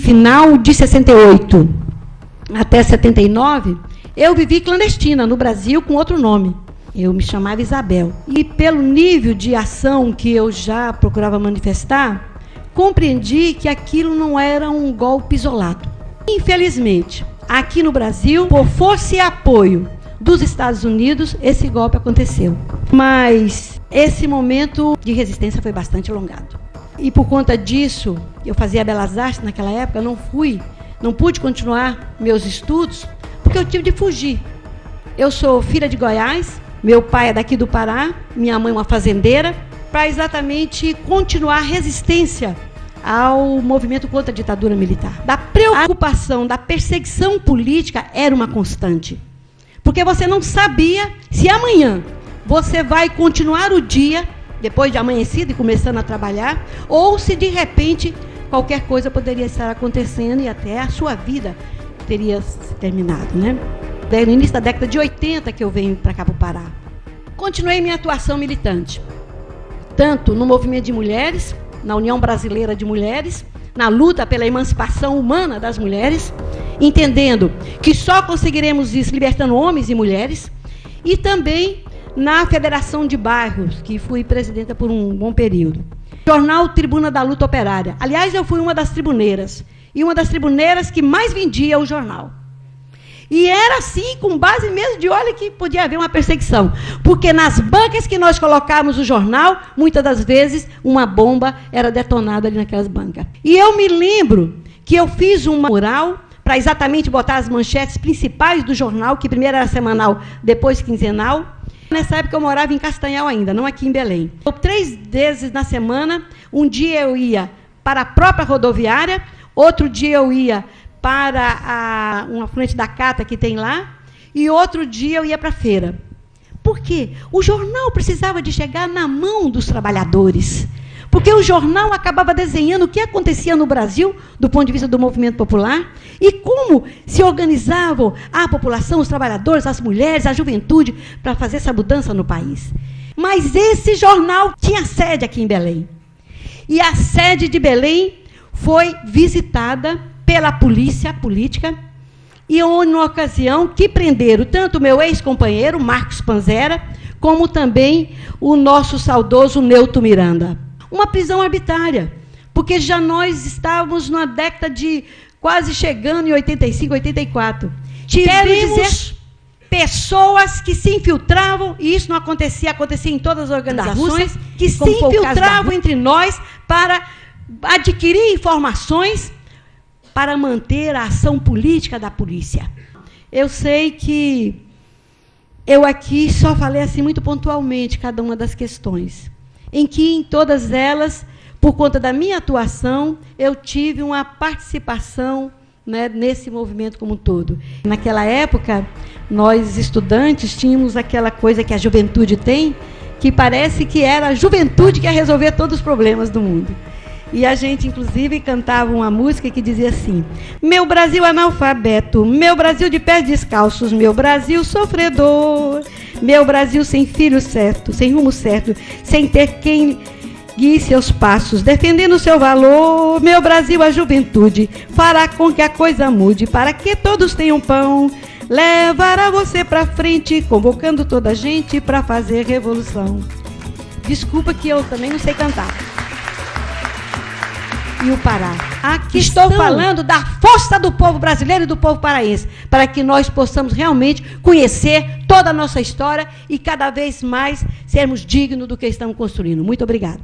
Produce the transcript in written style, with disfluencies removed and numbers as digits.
Final de 68 até 79, eu vivi clandestina no Brasil com outro nome. Eu me chamava Isabel. E pelo nível de ação que eu já procurava manifestar, compreendi que aquilo não era um golpe isolado. Infelizmente, aqui no Brasil, por força e apoio dos Estados Unidos, esse golpe aconteceu. Mas esse momento de resistência foi bastante alongado. E por conta disso, eu fazia Belas Artes naquela época, não pude continuar meus estudos, porque eu tive de fugir. Eu sou filha de Goiás, meu pai é daqui do Pará, minha mãe uma fazendeira, para exatamente continuar a resistência ao movimento contra a ditadura militar. Da preocupação, da perseguição política era uma constante. Porque você não sabia se amanhã você vai continuar o dia, depois de amanhecido e começando a trabalhar, ou se de repente qualquer coisa poderia estar acontecendo e até a sua vida teria terminado, né? Daí, no início da década de 80 que eu venho para cá, para o Pará. Continuei minha atuação militante, tanto no movimento de mulheres, na União Brasileira de Mulheres, na luta pela emancipação humana das mulheres, entendendo que só conseguiremos isso libertando homens e mulheres, e também na Federação de Bairros, que fui presidenta por um bom período. Jornal Tribuna da Luta Operária. Aliás, eu fui uma das tribuneiras, e uma das tribuneiras que mais vendia o jornal. E era assim, com base mesmo de, olha, que podia haver uma perseguição. Porque nas bancas que nós colocávamos o jornal, muitas das vezes, uma bomba era detonada ali naquelas bancas. E eu me lembro que eu fiz uma mural para exatamente botar as manchetes principais do jornal, que primeiro era semanal, depois quinzenal. Nessa época eu morava em Castanhal ainda, não aqui em Belém. 3 vezes na semana, um dia eu ia para a própria rodoviária, outro dia eu ia para um afluente da Cata que tem lá, e outro dia eu ia para a feira. Por quê? O jornal precisava de chegar na mão dos trabalhadores, porque o jornal acabava desenhando o que acontecia no Brasil, do ponto de vista do movimento popular, e como se organizavam a população, os trabalhadores, as mulheres, a juventude, para fazer essa mudança no país. Mas esse jornal tinha sede aqui em Belém. E a sede de Belém foi visitada pela polícia política, e houve uma ocasião que prenderam tanto o meu ex-companheiro, Marcos Panzera, como também o nosso saudoso Neuto Miranda. Uma prisão arbitrária, porque já nós estávamos na década de, quase chegando em 85, 84. Tivemos pessoas que se infiltravam, e isso não acontecia em todas as organizações, que se infiltravam entre nós para adquirir informações para manter a ação política da polícia. Eu sei que eu aqui só falei assim muito pontualmente cada uma das questões, em que em todas elas, por conta da minha atuação, eu tive uma participação, né, nesse movimento como um todo. Naquela época, nós estudantes tínhamos aquela coisa que a juventude tem, que parece que era a juventude que ia resolver todos os problemas do mundo. E a gente, inclusive, cantava uma música que dizia assim: meu Brasil analfabeto, meu Brasil de pés descalços, meu Brasil sofredor, meu Brasil sem filho certo, sem rumo certo, sem ter quem guie seus passos, defendendo o seu valor, meu Brasil a juventude fará com que a coisa mude, para que todos tenham pão, levará você para frente, convocando toda a gente para fazer revolução. Desculpa que eu também não sei cantar. E o Pará. Aqui estou falando da força do povo brasileiro e do povo paraense, para que nós possamos realmente conhecer toda a nossa história e cada vez mais sermos dignos do que estamos construindo. Muito obrigada.